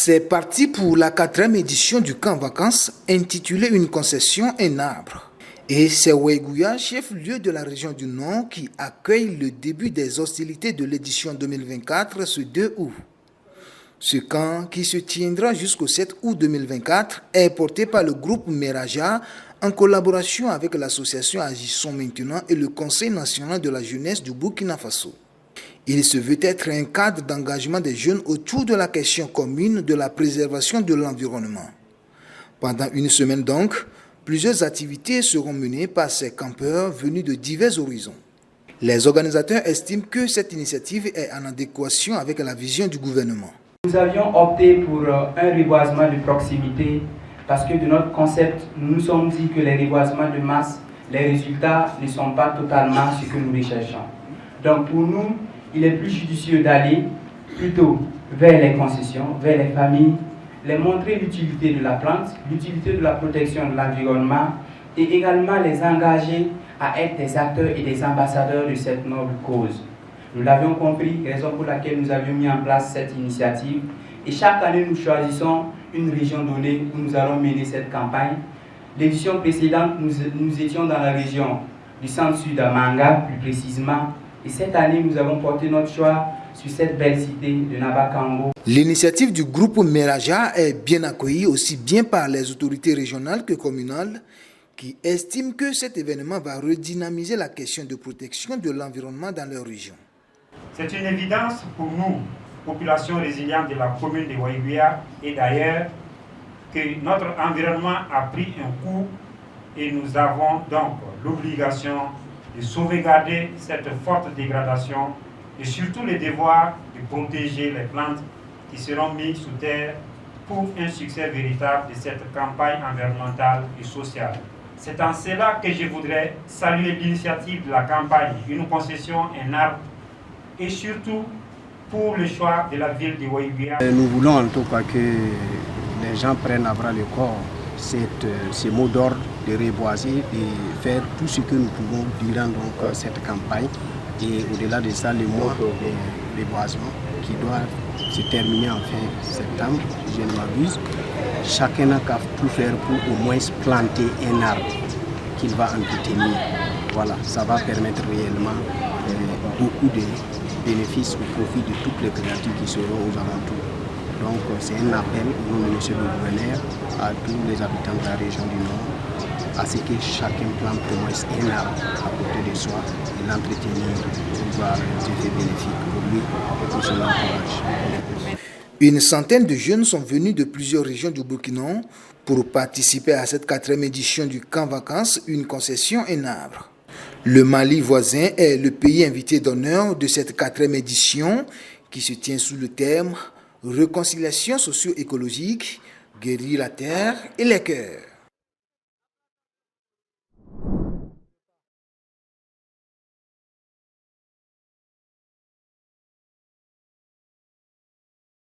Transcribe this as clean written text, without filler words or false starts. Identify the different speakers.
Speaker 1: C'est parti pour la 4e édition du camp vacances intitulé Une concession, un arbre. Et c'est Ouégoua, chef-lieu de la région du Nord, qui accueille le début des hostilités de l'édition 2024 ce 2 août. Ce camp, qui se tiendra jusqu'au 7 août 2024, est porté par le groupe Meraja en collaboration avec l'association Agissons Maintenant et le Conseil national de la jeunesse du Burkina Faso. Il se veut être un cadre d'engagement des jeunes autour de la question commune de la préservation de l'environnement. Pendant une semaine donc, plusieurs activités seront menées par ces campeurs venus de divers horizons. Les organisateurs estiment que cette initiative est en adéquation avec la vision du gouvernement.
Speaker 2: Nous avions opté pour un reboisement de proximité parce que de notre concept, nous nous sommes dit que les reboisements de masse, les résultats ne sont pas totalement ce que nous recherchons. Donc pour nous, il est plus judicieux d'aller plutôt vers les concessions, vers les familles, les montrer l'utilité de la plante, l'utilité de la protection de l'environnement et également les engager à être des acteurs et des ambassadeurs de cette noble cause. Nous l'avions compris, raison pour laquelle nous avions mis en place cette initiative. Et chaque année, nous choisissons une région donnée où nous allons mener cette campagne. L'édition précédente, nous étions dans la région du centre-sud à Manga, plus précisément. Et cette année, nous avons porté notre choix sur cette belle cité de Nabakango.
Speaker 1: L'initiative du groupe Meraja est bien accueillie aussi bien par les autorités régionales que communales qui estiment que cet événement va redynamiser la question de protection de l'environnement dans leur région.
Speaker 3: C'est une évidence pour nous, population résiliente de la commune de Ouégoua et d'ailleurs, que notre environnement a pris un coup et nous avons donc l'obligation de sauvegarder cette forte dégradation et surtout le devoir de protéger les plantes qui seront mises sous terre pour un succès véritable de cette campagne environnementale et sociale. C'est en cela que je voudrais saluer l'initiative de la campagne Une concession, un arbre et surtout pour le choix de la ville de Ouégoua.
Speaker 4: Nous voulons en tout cas que les gens prennent à bras le corps ces mots d'ordre de reboiser, de faire tout ce que nous pouvons durant donc, cette campagne. Et au-delà de ça, le mois de reboisement qui doit se terminer en fin septembre, si je ne m'abuse. Chacun n'a qu'à tout faire pour au moins planter un arbre qu'il va entretenir. Voilà, ça va permettre réellement beaucoup de bénéfices au profit de toutes les créatures qui seront aux alentours. Donc c'est un appel au nom de M. le gouverneur à tous les habitants de la région du Nord à ce que chacun plante au moins un arbre à côté de soi et l'entretenir pour voir des effets bénéfiques pour lui et pour son entourage.
Speaker 1: Une centaine de jeunes sont venus de plusieurs régions du Burkina pour participer à cette 4e édition du camp vacances, une concession, un arbre. Le Mali voisin est le pays invité d'honneur de cette 4e édition qui se tient sous le thème « Réconciliation socio-écologique, guérir la terre et les cœurs ».